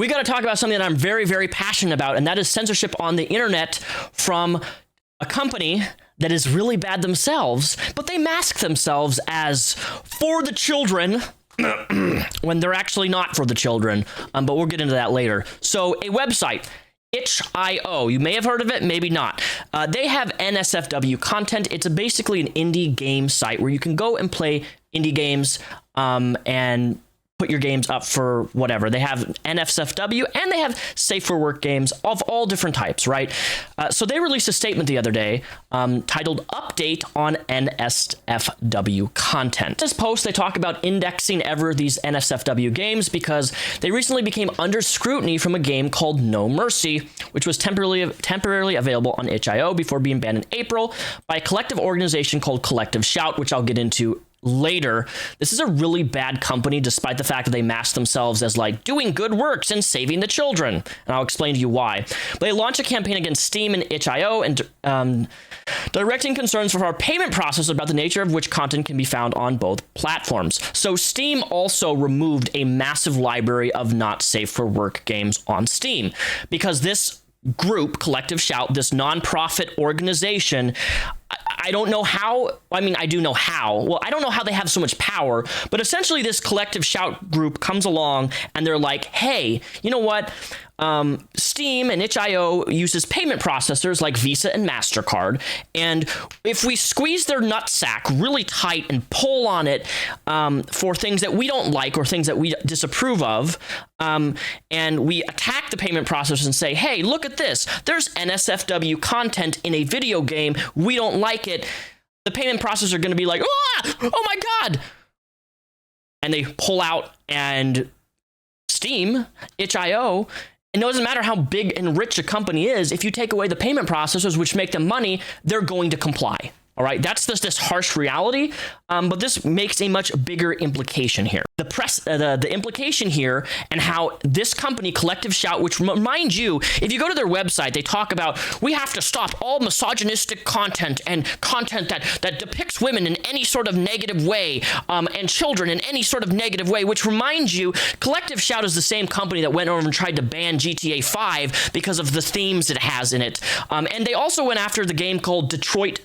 we got to talk about something that I'm very, very passionate about, and that is censorship on the internet from a company that is really bad themselves, but they mask themselves as for the children when they're actually not for the children. But we'll get into that later. So a website, itch.io. You may have heard of it, maybe not. They have NSFW content. It's basically an indie game site where you can go and play indie games and put your games up for whatever. They have NSFW and they have safe for work games of all different types, right? So they released a statement the other day titled Update on NSFW Content. In this post, they talk about indexing these NSFW games because they recently became under scrutiny from a game called No Mercy, which was temporarily available on itch.io before being banned in April by a collective organization called Collective Shout, which I'll get into later. This is a really bad company, despite the fact that they mask themselves as like doing good works and saving the children. And I'll explain to you why. But they launched a campaign against Steam and itch.io and directing concerns for our payment process about the nature of which content can be found on both platforms. So Steam also removed a massive library of not safe for work games on Steam because this group, Collective Shout, this nonprofit organization, I don't know how. I mean, I do know how. Well, I don't know how they have so much power, but essentially this Collective Shout group comes along and they're like, hey, you know what? Steam and itch.io uses payment processors like Visa and MasterCard. And if we squeeze their nutsack really tight and pull on it for things that we don't like or things that we disapprove of, and we attack the payment processors and say, hey, look at this. There's NSFW content in a video game. We don't like it. The payment processors are going to be like, oh my God. And they pull out, and Steam, itch.io, it doesn't matter how big and rich a company is, if you take away the payment processors, which make them money, they're going to comply. All right, that's just this harsh reality, but this makes a much bigger implication here. The implication here and how this company, Collective Shout, which mind you, if you go to their website, they talk about we have to stop all misogynistic content and content that depicts women in any sort of negative way and children in any sort of negative way, which reminds you, Collective Shout is the same company that went over and tried to ban GTA 5 because of the themes it has in it. And they also went after the game called Detroit.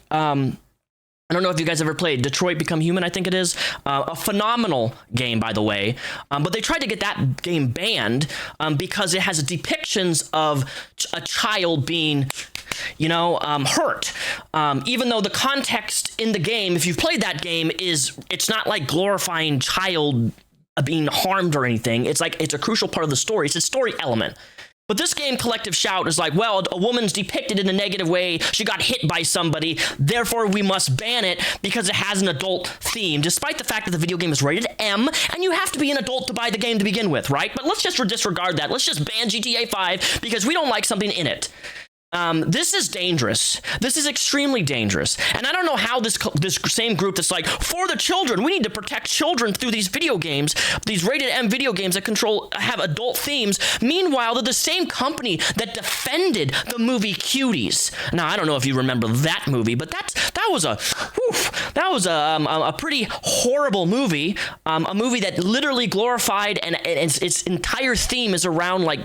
I don't know if you guys ever played Detroit Become Human, I think it is. A phenomenal game, by the way. But they tried to get that game banned because it has depictions of a child being, hurt. Even though the context in the game, if you've played that game, it's not like glorifying child being harmed or anything. It's like it's a crucial part of the story. It's a story element. But this game, Collective Shout, is like, well, a woman's depicted in a negative way. She got hit by somebody. Therefore, we must ban it because it has an adult theme, despite the fact that the video game is rated M, and you have to be an adult to buy the game to begin with, right? But let's just disregard that. Let's just ban GTA 5 because we don't like something in it. This is dangerous. This is extremely dangerous. And I don't know how this same group that's like, for the children, we need to protect children through these video games, these rated M video games that have adult themes. Meanwhile, they're the same company that defended the movie Cuties. Now, I don't know if you remember that movie, but that was a pretty horrible movie. A movie that literally glorified and its entire theme is around like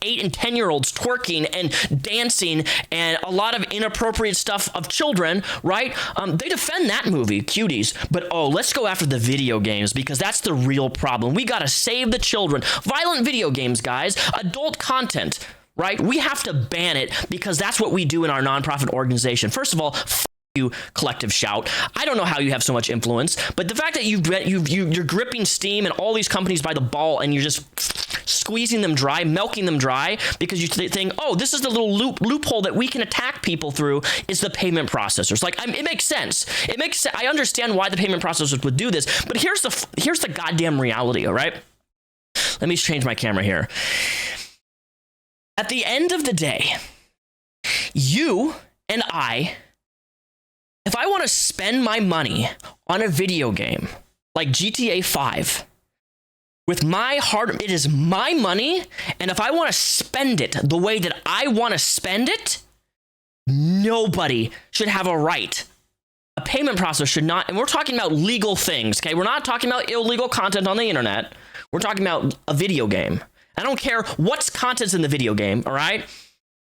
8 and 10-year-olds twerking and dancing and a lot of inappropriate stuff of children, right? They defend that movie, Cuties, but let's go after the video games because that's the real problem. We gotta save the children. Violent video games, guys, adult content, right? We have to ban it because that's what we do in our nonprofit organization. First of all, you, Collective Shout. I don't know how you have so much influence, but the fact that you're gripping Steam and all these companies by the ball and you're just squeezing them dry, milking them dry, because you think, this is the little loophole that we can attack people through is the payment processors. Like, it makes sense. I understand why the payment processors would do this, but here's the goddamn reality, all right? Let me change my camera here. At the end of the day, you and if I want to spend my money on a video game like GTA 5, with my heart, it is my money, and if I want to spend it the way that I want to spend it, nobody should have a right. A payment processor should not, and we're talking about legal things, okay? We're not talking about illegal content on the internet. We're talking about a video game. I don't care what's content's in the video game, all right?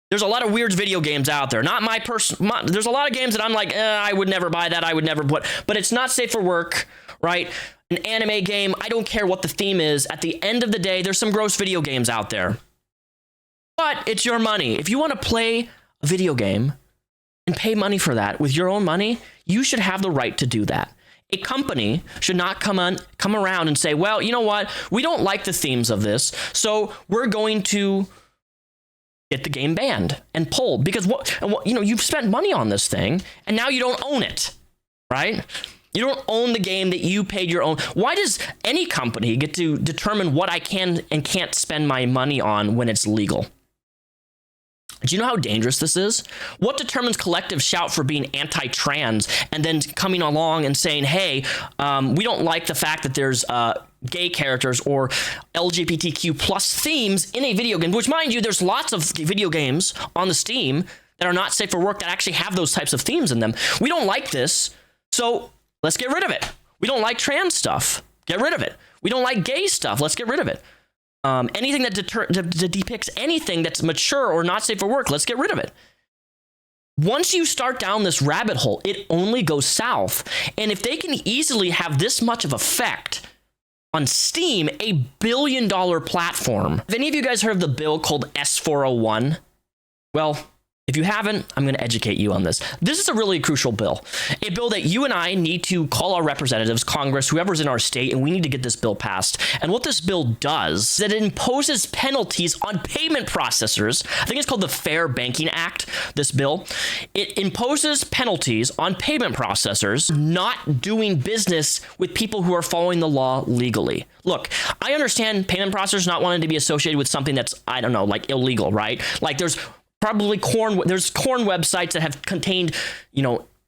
There's a lot of weird video games out there. Not my person. There's a lot of games that I'm like, I would never buy that. I would never put. But it's not safe for work, right? An anime game. I don't care what the theme is. At the end of the day, there's some gross video games out there. But it's your money. If you want to play a video game and pay money for that with your own money, you should have the right to do that. A company should not come around and say, well, you know what? We don't like the themes of this, so we're going to get the game banned and pulled because you've spent money on this thing and now you don't own it, right? You don't own the game that you paid your own. Why does any company get to determine what I can and can't spend my money on when it's legal? Do you know how dangerous this is? What determines collective shout for being anti-trans and then coming along and saying, hey, we don't like the fact that there's gay characters or LGBTQ plus themes in a video game, which, mind you, there's lots of video games on the Steam that are not safe for work that actually have those types of themes in them. We don't like this, so let's get rid of it. We don't like trans stuff. Get rid of it. We don't like gay stuff. Let's get rid of it. Anything that depicts anything that's mature or not safe for work, let's get rid of it. Once you start down this rabbit hole, it only goes south. And if they can easily have this much of effect on Steam, a billion-dollar platform. Have any of you guys heard of the bill called S401? Well, if you haven't, I'm going to educate you on this. This is a really crucial bill. A bill that you and I need to call our representatives, Congress, whoever's in our state, and we need to get this bill passed. And what this bill does is that it imposes penalties on payment processors. I think it's called the Fair Banking Act, this bill. It imposes penalties on payment processors not doing business with people who are following the law legally. Look, I understand payment processors not wanting to be associated with something that's, I don't know, like illegal, right? Like there's probably there's corn websites that have contained,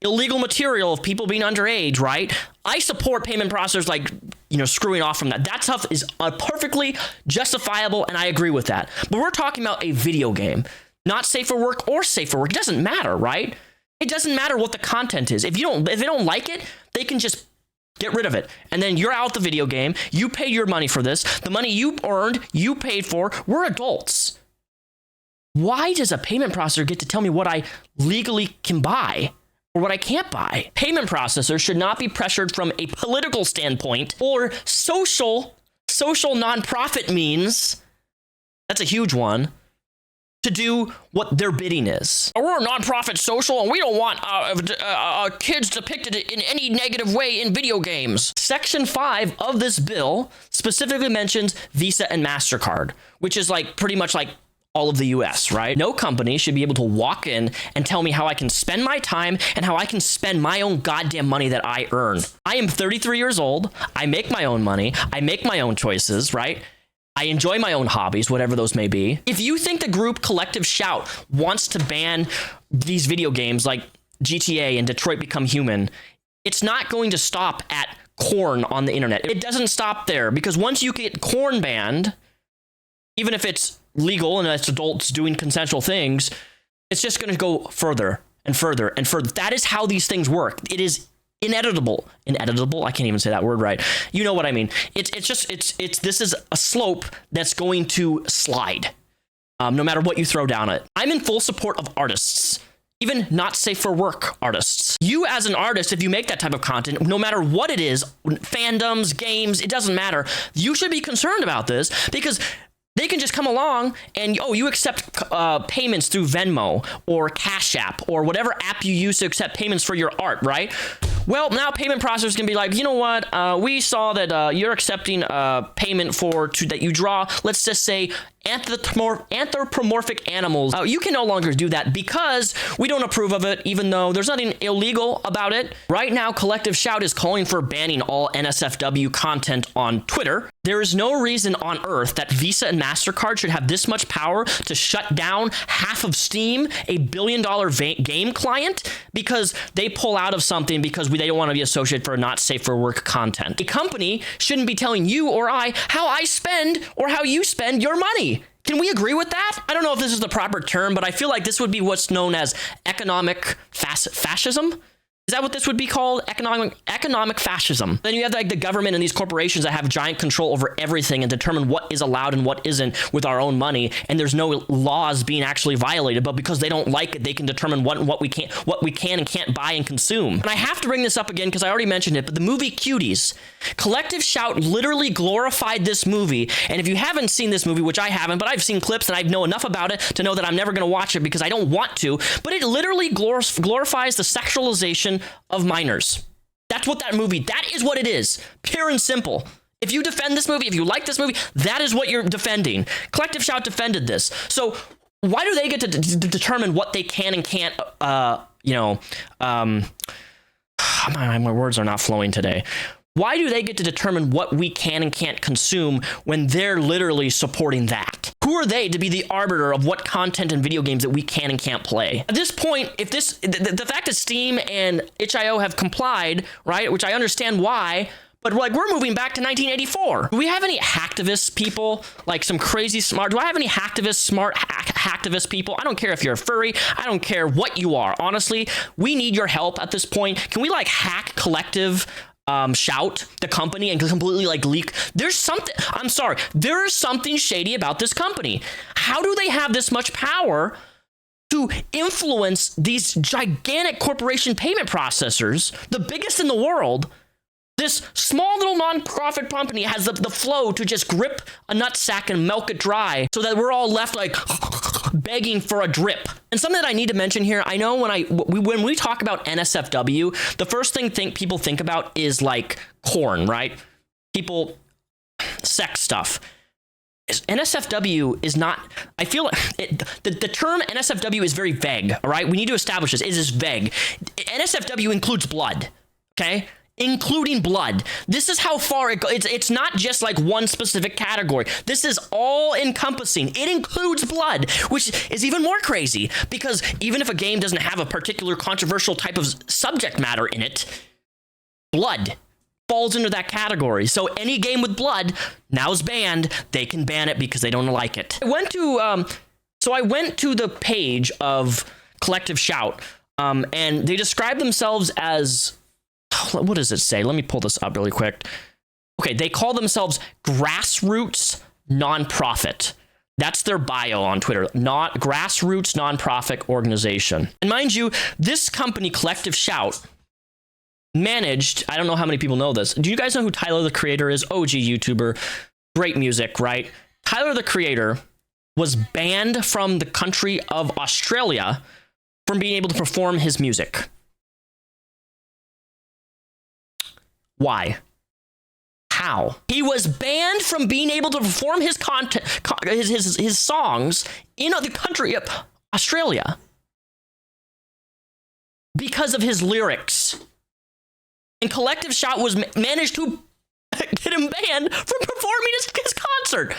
illegal material of people being underage, right? I support payment processors like, screwing off from that. That stuff is perfectly justifiable, and I agree with that. But we're talking about a video game, not safe for work or safe for work. It doesn't matter, right? It doesn't matter what the content is. If they don't like it, they can just get rid of it. And then you're out the video game. You pay your money for this. The money you earned, you paid for. We're adults. Why does a payment processor get to tell me what I legally can buy or what I can't buy? Payment processors should not be pressured from a political standpoint or social nonprofit means. That's a huge one. To do what their bidding is. We're a nonprofit social and we don't want kids depicted in any negative way in video games. Section 5 of this bill specifically mentions Visa and MasterCard, which is like pretty much like all of the US, right? No company should be able to walk in and tell me how I can spend my time and how I can spend my own goddamn money that I earn. I am 33 years old. I make my own money. I make my own choices, right? I enjoy my own hobbies, whatever those may be. If you think the group Collective Shout wants to ban these video games like GTA and Detroit Become Human, it's not going to stop at corn on the internet. It doesn't stop there, because once you get corn banned, even if it's legal and it's adults doing consensual things, it's just going to go further and further and further. That is how these things work. It is ineditable. I can't even say that word right. You know what I mean? This is a slope that's going to slide, no matter what you throw down it. I'm in full support of artists, even not safe for work artists. You as an artist, if you make that type of content, no matter what it is, fandoms, games, it doesn't matter. You should be concerned about this, because they can just come along and, you accept payments through Venmo or Cash App or whatever app you use to accept payments for your art, right? Well, now payment processors can be like, you know what? We saw that you're accepting payment that you draw, let's just say, anthropomorphic animals. You can no longer do that because we don't approve of it, even though there's nothing illegal about it. Right now, Collective Shout is calling for banning all NSFW content on Twitter. There is no reason on earth that Visa and MasterCard should have this much power to shut down half of Steam, a billion-dollar game client, because they pull out of something because they don't want to be associated for not safe for work content. A company shouldn't be telling you or I how I spend or how you spend your money. Can we agree with that? I don't know if this is the proper term, but I feel like this would be what's known as economic fascism. Is that what this would be called? Economic fascism. Then you have like the government and these corporations that have giant control over everything and determine what is allowed and what isn't with our own money. And there's no laws being actually violated, but because they don't like it, they can determine what we can and can't buy and consume. And I have to bring this up again because I already mentioned it, but the movie Cuties, Collective Shout literally glorified this movie. And if you haven't seen this movie, which I haven't, but I've seen clips and I know enough about it to know that I'm never going to watch it because I don't want to, but it literally glorifies the sexualization of minors. That's what that is what it is. Pure and simple. If you defend this movie, if you like this movie, that is what you're defending. Collective Shout defended this. So why do they get to determine what they can and can't, my words are not flowing today. Why do they get to determine what we can and can't consume when they're literally supporting that? Who are they to be the arbiter of what content and video games that we can and can't play? At this point, if the fact that Steam and itch.io have complied, right, which I understand why, but like we're moving back to 1984. Do we have any hacktivist people, like some crazy smart? Do I have any smart hacktivist people? I don't care if you're a furry. I don't care what you are. Honestly, we need your help at this point. Can we like hack Collective Shout, the company, and completely like leak? There's something shady about this company. How do they have this much power to influence these gigantic corporation payment processors, the biggest in the world? This small little nonprofit company has the flow to just grip a nutsack and milk it dry so that we're all left like begging for a drip. And something that I need to mention here, I know when we talk about NSFW, the first thing people think about is like porn, right? Sex stuff. NSFW is not, I feel the term NSFW is very vague, all right? We need to establish this. It is vague. NSFW includes blood, okay? Including blood. This is how far it goes. It's not just like one specific category. This is all encompassing. It includes blood, which is even more crazy because even if a game doesn't have a particular controversial type of subject matter in it, blood falls into that category. So any game with blood now is banned. They can ban it because they don't like it. I went to the page of Collective Shout, and they describe themselves as, what does it say? Let me pull this up really quick. Okay, they call themselves grassroots nonprofit. That's their bio on Twitter. Not grassroots nonprofit organization. And mind you, this company, Collective Shout, managed, I don't know how many people know this. Do you guys know who Tyler, the Creator is? OG YouTuber, great music, right? Tyler, the Creator, was banned from the country of Australia from being able to perform his music. Why? How? He was banned from being able to perform his content, his songs in the country of Australia because of his lyrics. And Collective Shout was managed to get him banned from performing his concert.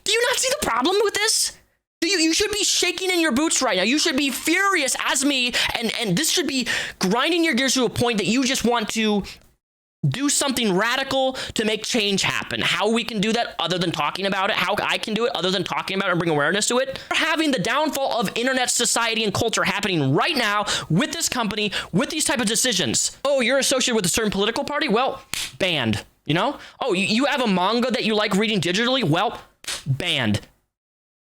Do you not see the problem with this? You should be shaking in your boots right now. You should be furious as me, and this should be grinding your gears to a point that you just want to do something radical to make change happen. How we can do that other than talking about it, how I can do it other than talking about it and bring awareness to it. We're having the downfall of internet society and culture happening right now with this company, with these type of decisions. Oh, you're associated with a certain political party? Well, banned, you know? Oh, you have a manga that you like reading digitally? Well, banned.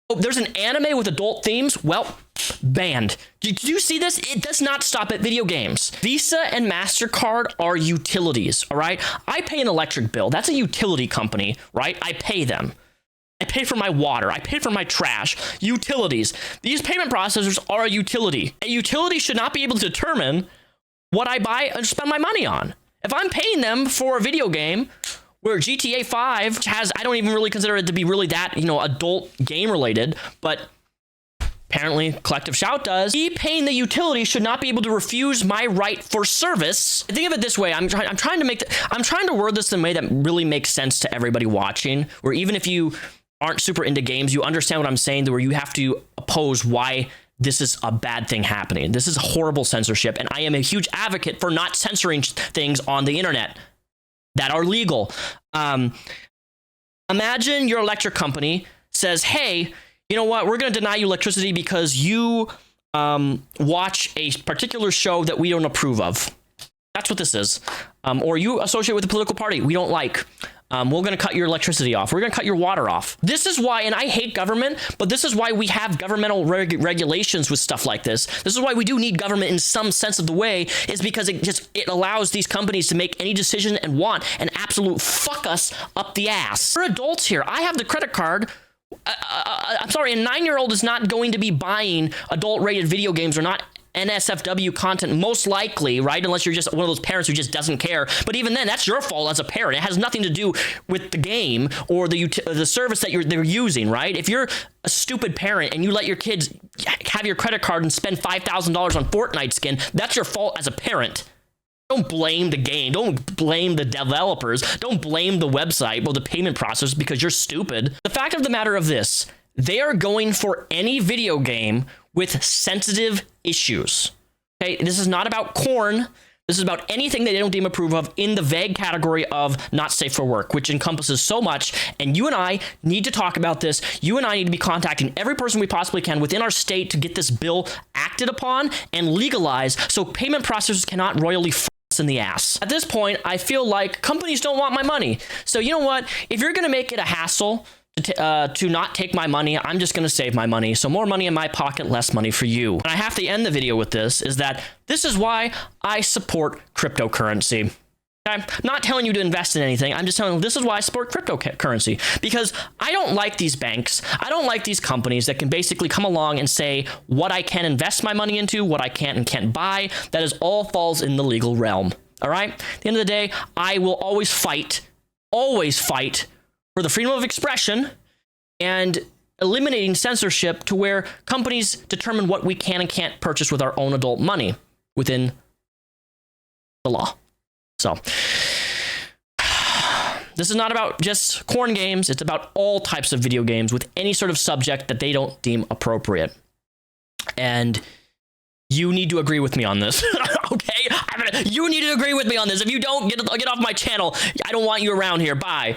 Oh, there's an anime with adult themes? Well, banned. Did you see this? It does not stop at video games. Visa and MasterCard are utilities, all right? I pay an electric bill. That's a utility company, right? I pay them. I pay for my water. I pay for my trash. Utilities. These payment processors are a utility. A utility should not be able to determine what I buy and spend my money on. If I'm paying them for a video game where GTA 5 has, I don't even really consider it to be really that, adult game related, but apparently Collective Shout does. Me paying the utility should not be able to refuse my right for service. Think of it this way. I'm trying to word this in a way that really makes sense to everybody watching, where even if you aren't super into games, you understand what I'm saying, where you have to oppose why this is a bad thing happening. This is horrible censorship, and I am a huge advocate for not censoring things on the internet that are legal. Imagine your electric company says, hey, you know what? We're going to deny you electricity because you watch a particular show that we don't approve of. That's what this is. Or you associate with a political party we don't like. We're going to cut your electricity off. We're going to cut your water off. This is why, and I hate government, but this is why we have governmental regulations with stuff like this. This is why we do need government in some sense of the way, is because it allows these companies to make any decision and want and absolute fuck us up the ass. We're adults here. I have the credit card. I'm sorry, a 9-year-old is not going to be buying adult-rated video games or not NSFW content, most likely, right? Unless you're just one of those parents who just doesn't care. But even then, that's your fault as a parent. It has nothing to do with the game or the service that they're using, right? If you're a stupid parent and you let your kids have your credit card and spend $5,000 on Fortnite skin, that's your fault as a parent. Don't blame the game. Don't blame the developers. Don't blame the website or the payment process because you're stupid. The fact of the matter of this, they are going for any video game with sensitive issues. Okay, this is not about corn. This is about anything that they don't deem approve of in the vague category of not safe for work, which encompasses so much. And you and I need to talk about this. You and I need to be contacting every person we possibly can within our state to get this bill acted upon and legalized so payment processors cannot royally f us in the ass. At this point, I feel like companies don't want my money. So you know what? If you're going to make it a hassle to not take my money, I'm just going to save my money. So more money in my pocket, less money for you. And I have to end the video with this, is that this is why I support cryptocurrency. Okay? I'm not telling you to invest in anything. I'm just telling you this is why I support cryptocurrency, because I don't like these banks. I don't like these companies that can basically come along and say what I can invest my money into, what I can and can't buy. That is all falls in the legal realm. All right? At the end of the day, I will always fight for the freedom of expression and eliminating censorship to where companies determine what we can and can't purchase with our own adult money within the law. So this is not about just corn games. It's about all types of video games with any sort of subject that they don't deem appropriate. And you need to agree with me on this. Okay? You need to agree with me on this. If you don't, get off my channel. I don't want you around here. Bye.